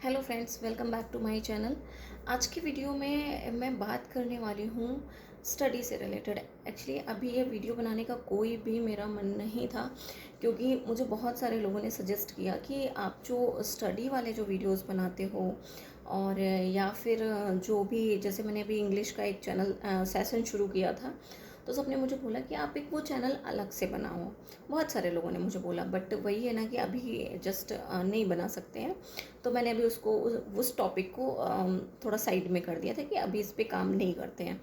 Hello friends, welcome back to my channel. आज की video में मैं बात करने वाली हूँ स्टडी से रिलेटेड। एक्चुअली अभी ये वीडियो बनाने का कोई भी मेरा मन नहीं था, क्योंकि मुझे बहुत सारे लोगों ने सजेस्ट किया कि आप जो स्टडी वाले जो वीडियोस बनाते हो और या फिर जो भी, जैसे मैंने अभी इंग्लिश का एक चैनल सेशन शुरू किया था, तो सबने मुझे बोला कि आप एक वो चैनल अलग से बनाओ। बहुत सारे लोगों ने मुझे बोला, बट वही है ना कि अभी जस्ट नहीं बना सकते हैं। तो मैंने अभी उसको उस टॉपिक को थोड़ा साइड में कर दिया था कि अभी इस पे काम नहीं करते हैं।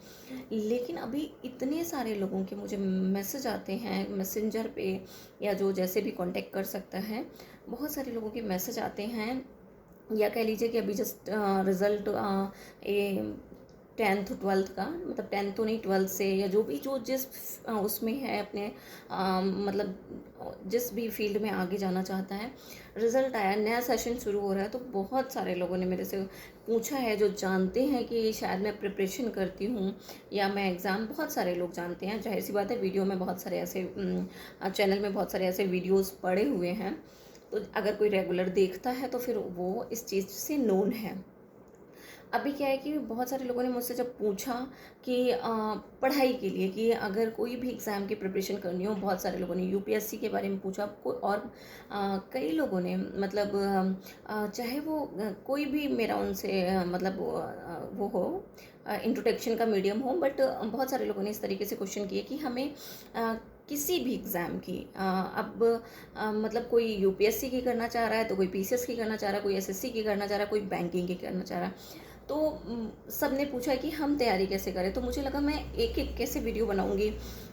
लेकिन अभी इतने सारे लोगों के मुझे मैसेज आते हैं मैसेंजर पे, या जो जैसे भी कांटेक्ट कर सकता है, बहुत सारे लोगों के मैसेज आते हैं। या कह लीजिए कि अभी जस्ट रिज़ल्ट ये 10th 12th का, मतलब 10th तो नहीं, 12th से, या जो भी जो जिस उसमें है अपने मतलब जिस भी फील्ड में आगे जाना चाहता है, रिज़ल्ट आया, नया सेशन शुरू हो रहा है, तो बहुत सारे लोगों ने मेरे से पूछा है, जो जानते हैं कि शायद मैं प्रिपरेशन करती हूँ या मैं एग्ज़ाम, बहुत सारे लोग जानते हैं। जाहिर सी बात है, वीडियो में बहुत सारे ऐसे चैनल में बहुत सारे ऐसे वीडियोस पड़े हुए हैं, तो अगर कोई रेगुलर देखता है तो फिर वो इस चीज़ से नोन है। अभी क्या है कि बहुत सारे लोगों ने मुझसे जब पूछा कि पढ़ाई के लिए, कि अगर कोई भी एग्ज़ाम की प्रिपरेशन करनी हो, बहुत सारे लोगों ने यूपीएससी के बारे में पूछा, और कई लोगों ने, मतलब चाहे वो कोई भी मेरा उनसे मतलब वो हो, इंट्रोडक्शन का मीडियम हो, बट बहुत सारे लोगों ने इस तरीके से क्वेश्चन किए कि हमें किसी भी एग्ज़ाम की अब मतलब कोई यूपीएससी की करना चाह रहा है, तो कोई पीसीएस की करना चाह रहा है, कोई एसएससी की करना चाह रहा है, कोई बैंकिंग की करना चाह रहा है। तो सब ने पूछा कि हम तैयारी कैसे करें। तो मुझे लगा मैं एक एक कैसे वीडियो बनाऊंगी,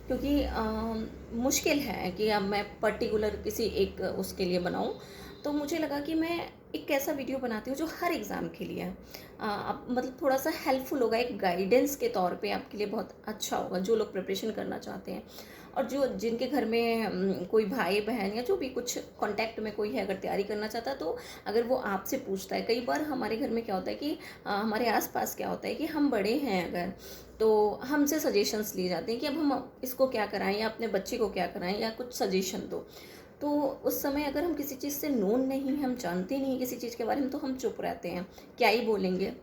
क्योंकि मुश्किल है कि अब मैं पर्टिकुलर किसी एक उसके लिए बनाऊं। तो मुझे लगा कि मैं एक कैसा वीडियो बनाती हूँ जो हर एग्ज़ाम के लिए है, अब मतलब थोड़ा सा हेल्पफुल होगा, एक गाइडेंस के तौर पे आपके लिए बहुत अच्छा होगा, जो लोग प्रिपरेशन करना चाहते हैं, और जो जिनके घर में कोई भाई बहन या जो भी कुछ कांटेक्ट में कोई है, अगर तैयारी करना चाहता है, तो अगर वो आपसे पूछता है। कई बार हमारे घर में क्या होता है कि हमारे आसपास क्या होता है कि हम बड़े हैं अगर, तो हमसे सजेशंस लिए जाते हैं कि अब हम इसको क्या कराएं, या अपने बच्चे को क्या कराएं, या कुछ सजेशन दो। तो उस समय अगर हम किसी चीज़ से नोन नहीं, हम जानते नहीं किसी चीज़ के बारे में, तो हम चुप रहते हैं, क्या ही बोलेंगे।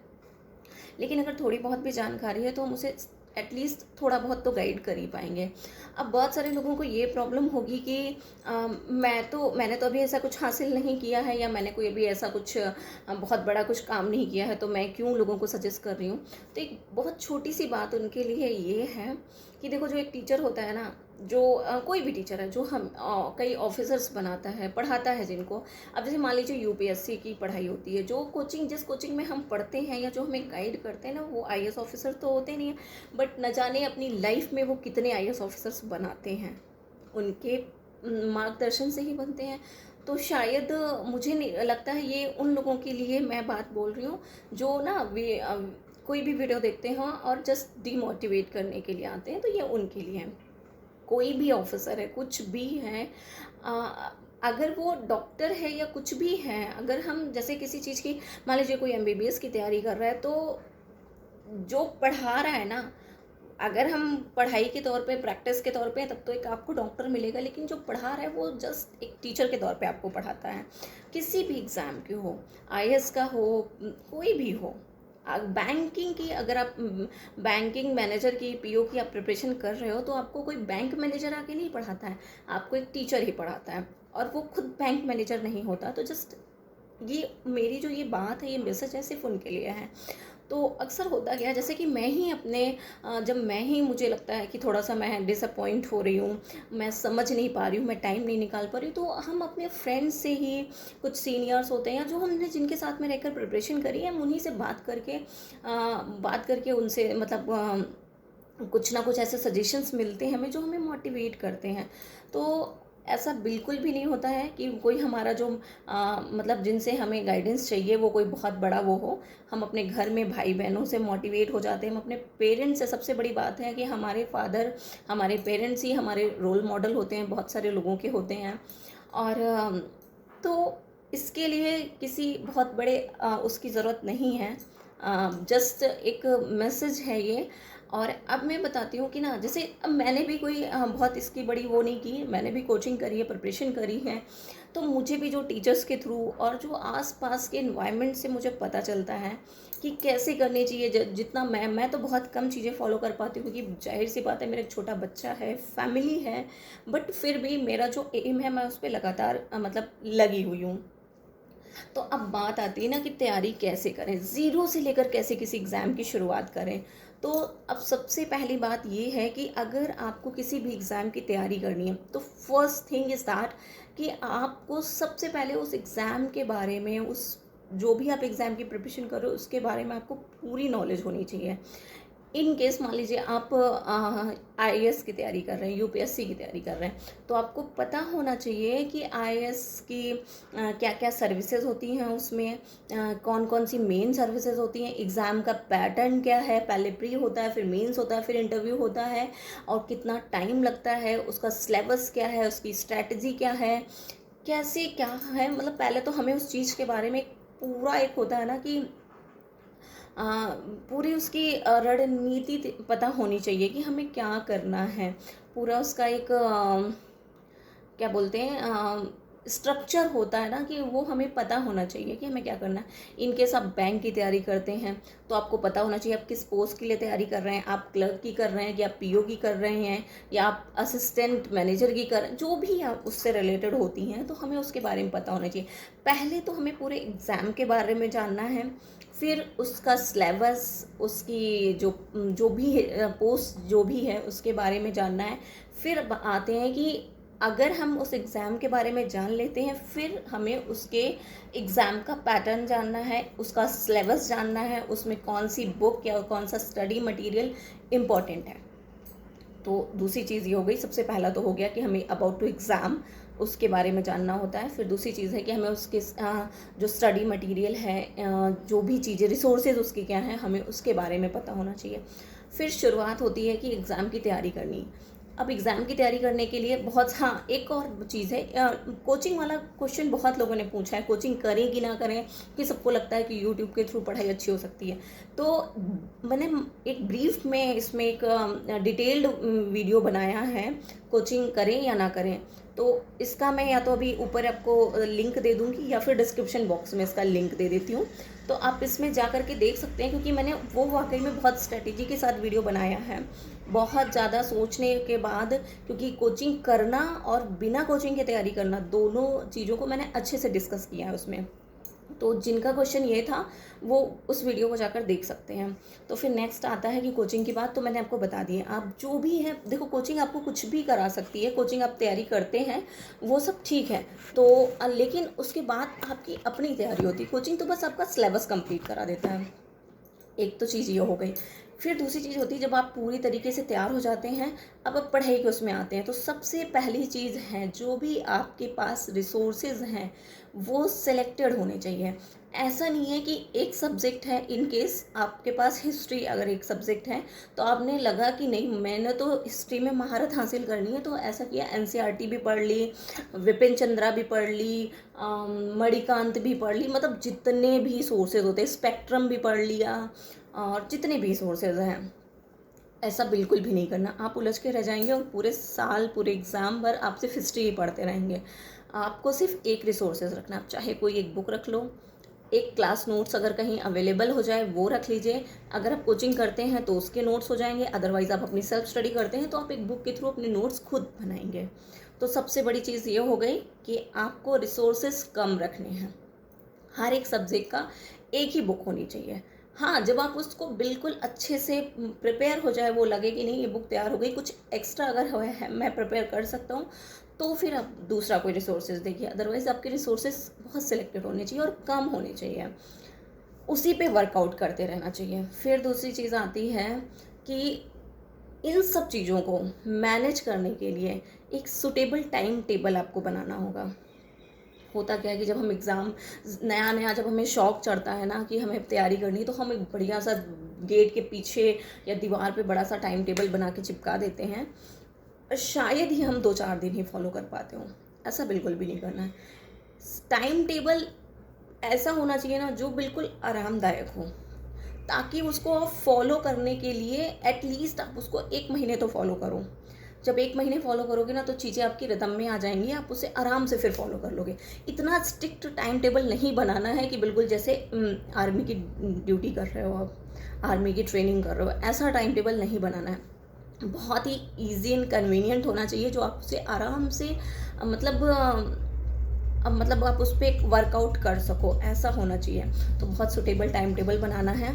लेकिन अगर थोड़ी बहुत भी जानकारी है, तो हम उसे एटलीस्ट थोड़ा बहुत तो गाइड कर ही पाएंगे। अब बहुत सारे लोगों को ये प्रॉब्लम होगी कि मैंने तो अभी ऐसा कुछ हासिल नहीं किया है, या मैंने कोई अभी ऐसा कुछ बहुत बड़ा कुछ काम नहीं किया है, तो मैं क्यों लोगों को सजेस्ट कर रही हूँ। तो एक बहुत छोटी सी बात उनके लिए ये है कि देखो, जो एक टीचर होता है ना, जो कोई भी टीचर है, जो हम कई ऑफिसर्स बनाता है, पढ़ाता है जिनको, अब जैसे मान लीजिए यूपीएससी की पढ़ाई होती है, जो कोचिंग, जिस कोचिंग में हम पढ़ते हैं या जो हमें गाइड करते हैं ना, वो आईएएस ऑफिसर तो होते नहीं है, बट न जाने अपनी लाइफ में वो कितने आईएएस ऑफिसर्स बनाते हैं, उनके मार्गदर्शन से ही बनते हैं। तो शायद मुझे नहीं लगता है, ये उन लोगों के लिए मैं बात बोल रही हूँ जो ना वे कोई भी वीडियो देखते हैं और जस्ट डिमोटिवेट करने के लिए आते हैं, तो ये उनके लिए है। कोई भी ऑफिसर है, कुछ भी है, अगर वो डॉक्टर है या कुछ भी है, अगर हम जैसे किसी चीज़ की, मान लीजिए कोई एमबीबीएस की तैयारी कर रहा है, तो जो पढ़ा रहा है ना, अगर हम पढ़ाई के तौर पे, प्रैक्टिस के तौर पे, तब तो एक आपको डॉक्टर मिलेगा, लेकिन जो पढ़ा रहा है वो जस्ट एक टीचर के तौर पे आपको पढ़ाता है। किसी भी एग्ज़ाम की हो, आईएएस का हो, कोई भी हो, बैंकिंग की, अगर आप बैंकिंग मैनेजर की, पीओ की आप प्रिपरेशन कर रहे हो, तो आपको कोई बैंक मैनेजर आके नहीं पढ़ाता है, आपको एक टीचर ही पढ़ाता है, और वो खुद बैंक मैनेजर नहीं होता। तो जस्ट ये मेरी जो ये बात है, ये मैसेज है, सिर्फ उनके लिए है। तो अक्सर होता गया, जैसे कि मैं ही अपने जब मैं ही, मुझे लगता है कि थोड़ा सा मैं डिसअपॉइंट हो रही हूँ, मैं समझ नहीं पा रही हूँ, मैं टाइम नहीं निकाल पा रही हूँ, तो हम अपने फ्रेंड्स से ही, कुछ सीनियर्स होते हैं, या जो हमने जिनके साथ में रहकर प्रिपरेशन करी है, हम उन्हीं से बात करके उनसे, मतलब कुछ ना कुछ ऐसे सजेशंस मिलते हैं हमें, जो हमें मोटिवेट करते हैं। तो ऐसा बिल्कुल भी नहीं होता है कि कोई हमारा जो मतलब जिनसे हमें गाइडेंस चाहिए, वो कोई बहुत बड़ा वो हो। हम अपने घर में भाई बहनों से मोटिवेट हो जाते हैं, हम अपने पेरेंट्स से। सबसे बड़ी बात है कि हमारे फादर, हमारे पेरेंट्स ही हमारे रोल मॉडल होते हैं, बहुत सारे लोगों के होते हैं। और तो इसके लिए किसी बहुत बड़े उसकी ज़रूरत नहीं है, जस्ट एक मैसेज है ये। और अब मैं बताती हूँ कि ना, जैसे अब मैंने भी कोई बहुत इसकी बड़ी वो नहीं की, मैंने भी कोचिंग करी है, प्रिपरेशन करी है। तो मुझे भी जो टीचर्स के थ्रू और जो आस-पास के एनवायरनमेंट से मुझे पता चलता है कि कैसे करनी चाहिए। जितना मैं तो बहुत कम चीज़ें फॉलो कर पाती हूँ, क्योंकि ज़ाहिर-सी बात है, मेरा एक छोटा बच्चा है, फैमिली है। बट फिर भी मेरा जो एम है, मैं उस पे लगातार मतलब लगी हुई हूँ। तो अब बात आती है ना कि तैयारी कैसे करें, ज़ीरो से लेकर कैसे किसी एग्ज़ाम की शुरुआत करें। तो अब सबसे पहली बात ये है कि अगर आपको किसी भी एग्ज़ाम की तैयारी करनी है, तो फर्स्ट थिंग इज़ दैट कि आपको सबसे पहले उस एग्ज़ाम के बारे में, उस जो भी आप एग्ज़ाम की प्रिपरेशन कर रहे हो उसके बारे में आपको पूरी नॉलेज होनी चाहिए। इन केस मान लीजिए आप आईएएस की तैयारी कर रहे हैं, यूपीएससी की तैयारी कर रहे हैं, तो आपको पता होना चाहिए कि आईएएस की क्या क्या सर्विसेज होती हैं, उसमें कौन कौन सी मेन सर्विसेज होती हैं, एग्ज़ाम का पैटर्न क्या है, पहले प्री होता है, फिर मेंस होता है, फिर इंटरव्यू होता है, और कितना टाइम लगता है, उसका सिलेबस क्या है, उसकी स्ट्रैटेजी क्या है, कैसे क्या है। मतलब पहले तो हमें उस चीज़ के बारे में पूरा एक होता है ना कि अ, पूरी उसकी रणनीति पता होनी चाहिए कि हमें क्या करना है। पूरा उसका एक क्या बोलते हैं, स्ट्रक्चर होता है ना, कि वो हमें पता होना चाहिए कि हमें क्या करना है। इन केस आप बैंक की तैयारी करते हैं तो आपको पता होना चाहिए आप किस पोस्ट के लिए तैयारी कर रहे हैं, आप क्लर्क की कर रहे हैं, या पीओ की कर रहे हैं, या आप असिस्टेंट मैनेजर की कर रहे हैं, जो भी आप उससे रिलेटेड होती हैं, तो हमें उसके बारे में पता होना चाहिए। पहले तो हमें पूरे एग्ज़ाम के बारे में जानना है, फिर उसका सिलेबस, उसकी जो जो भी पोस्ट जो भी है उसके बारे में जानना है। फिर आते हैं कि अगर हम उस एग्ज़ाम के बारे में जान लेते हैं, फिर हमें उसके एग्ज़ाम का पैटर्न जानना है, उसका सिलेबस जानना है, उसमें कौन सी बुक या कौन सा स्टडी मटेरियल इम्पॉर्टेंट है। तो दूसरी चीज़ ये हो गई, सबसे पहला तो हो गया कि हमें अबाउट टू एग्ज़ाम उसके बारे में जानना होता है। फिर दूसरी चीज़ है कि हमें उसके जो स्टडी मटेरियल है, जो भी चीज़ें रिसोर्सेज उसके क्या हैं, हमें उसके बारे में पता होना चाहिए। फिर शुरुआत होती है कि एग्ज़ाम की तैयारी करनी। अब एग्ज़ाम की तैयारी करने के लिए बहुत, हाँ, एक और चीज़ है, कोचिंग वाला क्वेश्चन बहुत लोगों ने पूछा है, कोचिंग करें कि ना करें, कि सबको लगता है कि यूट्यूब के थ्रू पढ़ाई अच्छी हो सकती है। तो मैंने एक ब्रीफ में इसमें एक डिटेल्ड वीडियो बनाया है, कोचिंग करें या ना करें। तो इसका मैं या तो अभी ऊपर आपको लिंक दे दूंगी, या फिर डिस्क्रिप्शन बॉक्स में इसका लिंक दे देती हूँ। तो आप इसमें जा कर के देख सकते हैं, क्योंकि मैंने वो वाकई में बहुत स्ट्रेटेजी के साथ वीडियो बनाया है, बहुत ज़्यादा सोचने के बाद। क्योंकि कोचिंग करना और बिना कोचिंग के तैयारी करना, दोनों चीज़ों को मैंने अच्छे से डिस्कस किया है उसमें। तो जिनका क्वेश्चन ये था वो उस वीडियो को जाकर देख सकते हैं। तो फिर नेक्स्ट आता है कि कोचिंग की बात, तो मैंने आपको बता दी है। आप जो भी है, देखो, कोचिंग आपको कुछ भी करा सकती है, कोचिंग आप तैयारी करते हैं वो सब ठीक है। तो लेकिन उसके बाद आपकी अपनी तैयारी होती है। कोचिंग तो बस आपका सिलेबस कंप्लीट करा देता है। एक तो चीज़ ये हो गई। फिर दूसरी चीज़ होती है, जब आप पूरी तरीके से तैयार हो जाते हैं, अब आप पढ़ाई के उसमें आते हैं, तो सबसे पहली चीज़ है, जो भी आपके पास रिसोर्सेज हैं वो सिलेक्टेड होने चाहिए। ऐसा नहीं है कि एक सब्जेक्ट है, इन केस आपके पास हिस्ट्री अगर एक सब्जेक्ट है, तो आपने लगा कि नहीं, मैंने तो हिस्ट्री में महारत हासिल करनी है, तो ऐसा किया, एनसीईआरटी भी पढ़ ली, विपिन चंद्रा भी पढ़ ली, मणिकांत भी पढ़ ली, मतलब जितने भी सोर्सेज होते हैं, स्पेक्ट्रम भी पढ़ लिया, और जितने भी सोर्सेज हैं। ऐसा बिल्कुल भी नहीं करना, आप उलझ के रह जाएंगे और पूरे साल, पूरे एग्ज़ाम भर आप सिर्फ हिस्ट्री ही पढ़ते रहेंगे। आपको सिर्फ एक रिसोर्सेज रखना, आप चाहे कोई एक बुक रख लो, एक क्लास नोट्स अगर कहीं अवेलेबल हो जाए वो रख लीजिए। अगर आप कोचिंग करते हैं तो उसके नोट्स हो जाएंगे, अदरवाइज़ आप अपनी सेल्फ स्टडी करते हैं तो आप एक बुक के थ्रू अपने नोट्स खुद बनाएंगे। तो सबसे बड़ी चीज़ ये हो गई कि आपको रिसोर्सेज कम रखने हैं। हर एक सब्जेक्ट का एक ही बुक होनी चाहिए। हाँ, जब आप उसको बिल्कुल अच्छे से प्रिपेयर हो जाए, वो लगे कि नहीं ये बुक तैयार हो गई, कुछ एक्स्ट्रा अगर है मैं प्रिपेयर कर सकता हूँ, तो फिर आप दूसरा कोई रिसोर्सेज देखिए। अदरवाइज़ आपके रिसोर्सेज बहुत सिलेक्टेड होने चाहिए और कम होने चाहिए, उसी पे वर्कआउट करते रहना चाहिए। फिर दूसरी चीज़ आती है कि इन सब चीज़ों को मैनेज करने के लिए एक सुटेबल टाइम टेबल आपको बनाना होगा। होता क्या है कि जब हम एग्ज़ाम, नया नया जब हमें शौक चढ़ता है ना कि हमें तैयारी करनी है, तो हम एक बढ़िया सा गेट के पीछे या दीवार पे बड़ा सा टाइम टेबल बना के चिपका देते हैं। शायद ही हम 2-4 दिन ही फॉलो कर पाते हों। ऐसा बिल्कुल भी नहीं करना है। टाइम टेबल ऐसा होना चाहिए ना जो बिल्कुल आरामदायक हो, ताकि उसको आप फॉलो करने के लिए एटलीस्ट आप उसको 1 महीने तो फॉलो करो। जब 1 महीने फॉलो करोगे ना तो चीज़ें आपकी रिदम में आ जाएंगी, आप उसे आराम से फिर फॉलो कर लोगे। इतना स्ट्रिक्ट टाइम टेबल नहीं बनाना है कि बिल्कुल जैसे आर्मी की ड्यूटी कर रहे हो, आप आर्मी की ट्रेनिंग कर रहे हो, ऐसा टाइम टेबल नहीं बनाना है। बहुत ही ईजी एंड कन्वीनियंट होना चाहिए, जो आप उसे आराम से मतलब आप उस पर एक वर्कआउट कर सको, ऐसा होना चाहिए। तो बहुत सुटेबल टाइम टेबल बनाना है,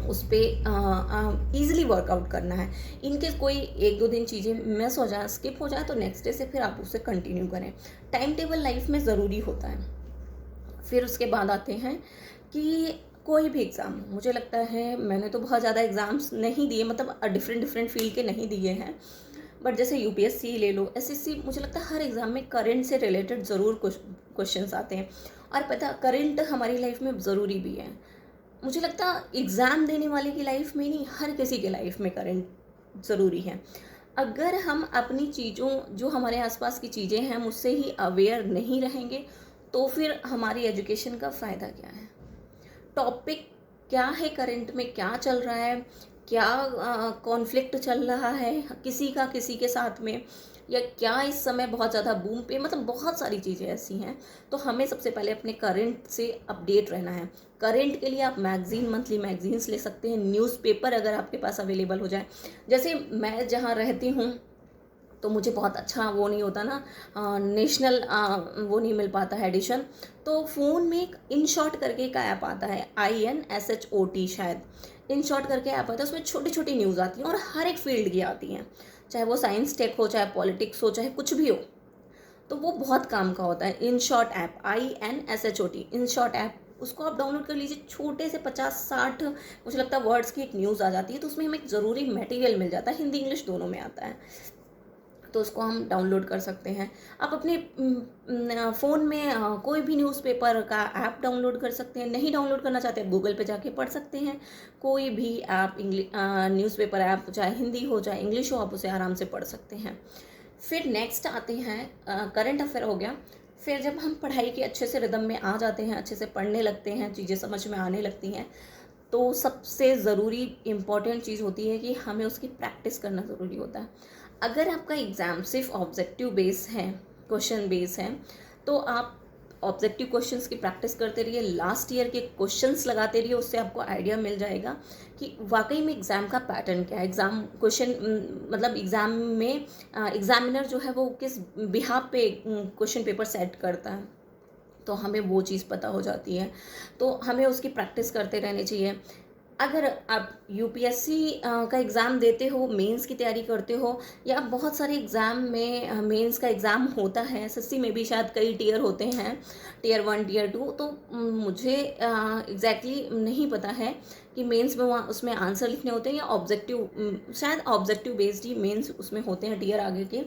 उस पर ईज़िली वर्कआउट करना है। इनकेस कोई 1-2 दिन चीज़ें मिस हो जाए, स्किप हो जाए, तो नेक्स्ट डे से फिर आप उसे कंटिन्यू करें। टाइम टेबल लाइफ में ज़रूरी होता है। फिर उसके बाद आते हैं कि कोई भी एग्ज़ाम, मुझे लगता है मैंने तो बहुत ज़्यादा एग्ज़ाम्स नहीं दिए, मतलब डिफरेंट फील्ड के नहीं दिए हैं, बट जैसे यूपीएससी ले लो, एसएससी, मुझे लगता है हर एग्ज़ाम में करंट से रिलेटेड ज़रूर कुछ क्वेश्चंस आते हैं। और पता, करंट हमारी लाइफ में ज़रूरी भी है। मुझे लगता है एग्ज़ाम देने वाले की लाइफ में नहीं, हर किसी के लाइफ में करंट ज़रूरी है। अगर हम अपनी चीज़ों, जो हमारे आसपास की चीज़ें हैं, मुझसे ही अवेयर नहीं रहेंगे, तो फिर हमारी एजुकेशन का फ़ायदा क्या है। टॉपिक क्या है, करंट में क्या चल रहा है, क्या कॉन्फ्लिक्ट चल रहा है किसी का किसी के साथ में, या क्या इस समय बहुत ज़्यादा बूम पे, मतलब बहुत सारी चीज़ें ऐसी हैं। तो हमें सबसे पहले अपने करंट से अपडेट रहना है। करंट के लिए आप मैगज़ीन, मंथली मैगज़ीन्स ले सकते हैं, न्यूज़पेपर अगर आपके पास अवेलेबल हो जाए। जैसे मैं जहाँ रहती हूँ तो मुझे बहुत अच्छा वो नहीं होता ना, नेशनल वो नहीं मिल पाता है एडिशन। तो फ़ोन में एक इन शॉर्ट करके एक ऐप आता है, INSHOT शायद, इन शॉर्ट करके ऐप आता है। उसमें छोटी छोटी न्यूज़ आती हैं और हर एक फील्ड की आती हैं, चाहे वो साइंस टेक हो, चाहे पॉलिटिक्स हो, चाहे कुछ भी हो। तो वो बहुत काम का होता है, in short app, INSHOT, in short app. उसको आप डाउनलोड कर लीजिए। छोटे से 50-60 मुझे लगता है वर्ड्स की एक न्यूज़ आ जाती है, तो उसमें हमें एक ज़रूरी मटेरियल मिल जाता है, हिंदी इंग्लिश दोनों में आता है। तो उसको हम डाउनलोड कर सकते हैं। आप अपने फ़ोन में कोई भी न्यूज़पेपर का ऐप डाउनलोड कर सकते हैं। नहीं डाउनलोड करना चाहते, गूगल पे जाके पढ़ सकते हैं। कोई भी ऐप, न्यूज़पेपर ऐप, चाहे हिंदी हो चाहे इंग्लिश हो, आप उसे आराम से पढ़ सकते हैं। फिर नेक्स्ट आते हैं, करंट अफेयर हो गया। फिर जब हम पढ़ाई के अच्छे से रिदम में आ जाते हैं, अच्छे से पढ़ने लगते हैं, चीज़ें समझ में आने लगती हैं, तो सबसे ज़रूरी इम्पॉर्टेंट चीज़ होती है कि हमें उसकी प्रैक्टिस करना ज़रूरी होता है। अगर आपका एग्ज़ाम सिर्फ ऑब्जेक्टिव बेस है, क्वेश्चन बेस है, तो आप ऑब्जेक्टिव क्वेश्चंस की प्रैक्टिस करते रहिए, लास्ट ईयर के क्वेश्चंस लगाते रहिए। उससे आपको आइडिया मिल जाएगा कि वाकई में एग्ज़ाम का पैटर्न क्या है, एग्ज़ाम क्वेश्चन, मतलब एग्ज़ाम में एग्ज़ामिनर जो है वो किस बिहाफ पे क्वेश्चन पेपर सेट करता है, तो हमें वो चीज़ पता हो जाती है। तो हमें उसकी प्रैक्टिस करते रहनी चाहिए। अगर आप यूपीएससी का एग्ज़ाम देते हो, मेंस की तैयारी करते हो, या बहुत सारे एग्ज़ाम में मेंस का एग्ज़ाम होता है, एसएससी में भी शायद कई टियर होते हैं, टियर 1, टियर 2, तो मुझे एग्जैक्टली नहीं पता है कि मेंस में वहाँ उसमें आंसर लिखने होते हैं या ऑब्जेक्टिव, शायद ऑब्जेक्टिव बेस्ड ही मेंस उसमें होते हैं टियर आगे के।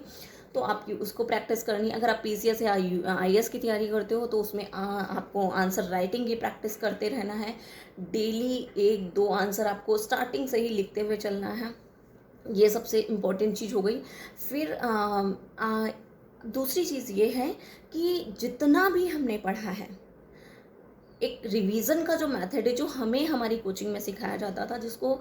तो आप उसको प्रैक्टिस करनी है। अगर आप पीसीएस या आईएएस की तैयारी करते हो, तो उसमें आपको आंसर राइटिंग की प्रैक्टिस करते रहना है। डेली 1-2 आंसर आपको स्टार्टिंग से ही लिखते हुए चलना है। ये सबसे इम्पोर्टेंट चीज़ हो गई। फिर दूसरी चीज़ ये है कि जितना भी हमने पढ़ा है, एक रिवीजन का जो मेथड है, जो हमें हमारी कोचिंग में सिखाया जाता था, जिसको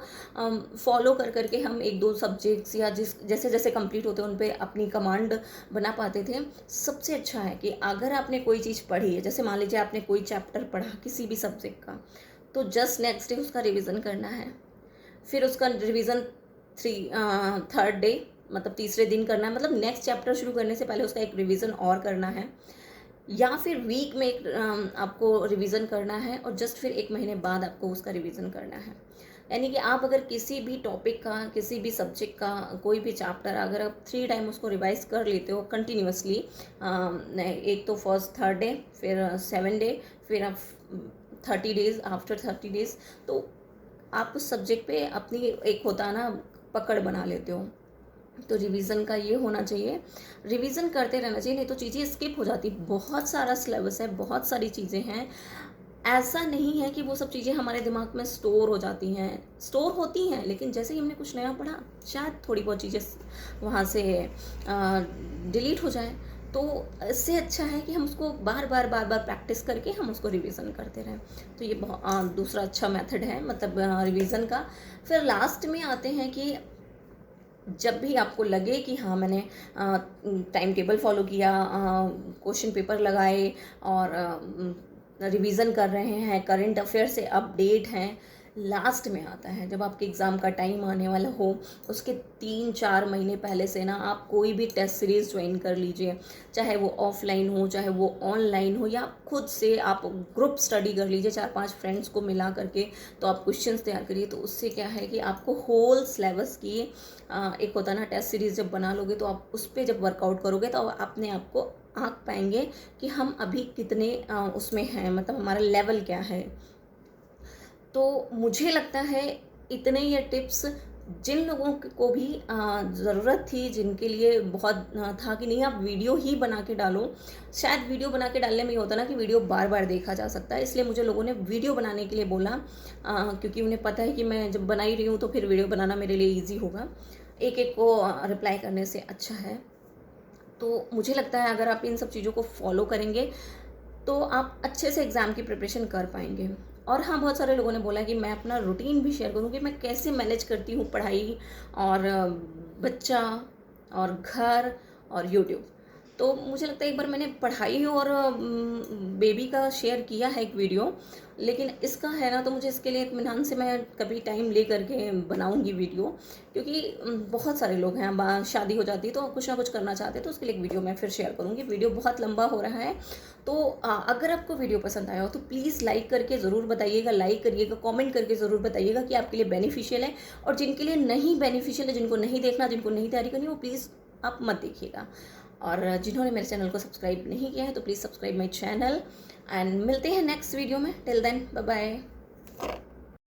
फॉलो कर करके हम 1-2 सब्जेक्ट्स या जैसे जैसे कंप्लीट होते उन पे अपनी कमांड बना पाते थे। सबसे अच्छा है कि अगर आपने कोई चीज़ पढ़ी है, जैसे मान लीजिए आपने कोई चैप्टर पढ़ा किसी भी सब्जेक्ट का, तो जस्ट नेक्स्ट डे उसका रिवीजन करना है। फिर उसका रिवीजन थर्ड डे, मतलब तीसरे दिन करना है, मतलब नेक्स्ट चैप्टर शुरू करने से पहले उसका एक रिवीजन और करना है। या फिर वीक में एक आपको रिवीजन करना है, और जस्ट फिर 1 महीने बाद आपको उसका रिवीजन करना है। यानी कि आप अगर किसी भी टॉपिक का, किसी भी सब्जेक्ट का कोई भी चैप्टर अगर आप 3 टाइम उसको रिवाइज कर लेते हो कंटिन्यूसली, एक तो फर्स्ट 3rd डे, फिर 7 डे, फिर आप 30 डेज, आफ्टर 30 डेज, तो आप उस सब्जेक्ट पे अपनी एक होता है ना पकड़ बना लेते हो। तो रिवीजन का ये होना चाहिए, रिवीजन करते रहना चाहिए, नहीं तो चीज़ें स्किप हो जाती। बहुत सारा सिलेबस है, बहुत सारी चीज़ें हैं। ऐसा नहीं है कि वो सब चीज़ें हमारे दिमाग में स्टोर हो जाती हैं, स्टोर होती हैं, लेकिन जैसे ही हमने कुछ नया पढ़ा, शायद थोड़ी बहुत चीज़ें वहाँ से डिलीट हो जाए। तो इससे अच्छा है कि हम उसको बार बार प्रैक्टिस करके हम उसको रिवीजन करते रहें। तो ये दूसरा अच्छा मेथड है मतलब रिवीजन का। फिर लास्ट में आते हैं कि जब भी आपको लगे कि हाँ मैंने टाइम टेबल फॉलो किया, क्वेश्चन पेपर लगाए और रिवीजन कर रहे हैं, करंट अफेयर से अपडेट हैं, लास्ट में आता है जब आपके एग्ज़ाम का टाइम आने वाला हो, उसके 3-4 महीने पहले से ना आप कोई भी टेस्ट सीरीज़ ज्वाइन कर लीजिए, चाहे वो ऑफलाइन हो चाहे वो ऑनलाइन हो, या खुद से आप ग्रुप स्टडी कर लीजिए 4-5 फ्रेंड्स को मिला करके। तो आप क्वेश्चंस तैयार करिए, तो उससे क्या है कि आपको होल सिलेबस की एक होता ना टेस्ट सीरीज़ जब बना लोगे तो आप उस पर जब वर्कआउट करोगे तो अपने आप को आँक पाएंगे कि हम अभी कितने उसमें हैं, मतलब हमारा लेवल क्या है। तो मुझे लगता है इतने ये टिप्स जिन लोगों को भी ज़रूरत थी, जिनके लिए बहुत था कि नहीं आप वीडियो ही बना के डालो। शायद वीडियो बना के डालने में ये होता ना कि वीडियो बार बार देखा जा सकता है, इसलिए मुझे लोगों ने वीडियो बनाने के लिए बोला, क्योंकि उन्हें पता है कि मैं जब बना ही रही हूँ तो फिर वीडियो बनाना मेरे लिए ईजी होगा, एक एक को रिप्लाई करने से अच्छा है। तो मुझे लगता है अगर आप इन सब चीज़ों को फॉलो करेंगे तो आप अच्छे से एग्ज़ाम की प्रिपरेशन कर पाएंगे। और हाँ, बहुत सारे लोगों ने बोला कि मैं अपना रूटीन भी शेयर करूँ कि मैं कैसे मैनेज करती हूँ पढ़ाई और बच्चा और घर और यूट्यूब। तो मुझे लगता है एक बार मैंने पढ़ाई और बेबी का शेयर किया है एक वीडियो, लेकिन इसका है ना तो मुझे इसके लिए इत्मीनान से मैं कभी टाइम ले करके बनाऊंगी वीडियो, क्योंकि बहुत सारे लोग हैं, शादी हो जाती है तो कुछ ना कुछ करना चाहते हैं, तो उसके लिए एक वीडियो मैं फिर शेयर करूँगी। वीडियो बहुत लंबा हो रहा है, तो अगर आपको वीडियो पसंद आया हो तो प्लीज़ लाइक करके ज़रूर बताइएगा, लाइक करिएगा, कमेंट करके ज़रूर बताइएगा कि आपके लिए बेनिफिशियल है। और जिनके लिए नहीं बेनिफिशियल है, जिनको नहीं देखना, जिनको नहीं तैयारी करनी, वो प्लीज़ आप मत देखिएगा। और जिन्होंने मेरे चैनल को सब्सक्राइब नहीं किया है तो please subscribe my channel, and मिलते हैं नेक्स्ट वीडियो में। Till then bye bye.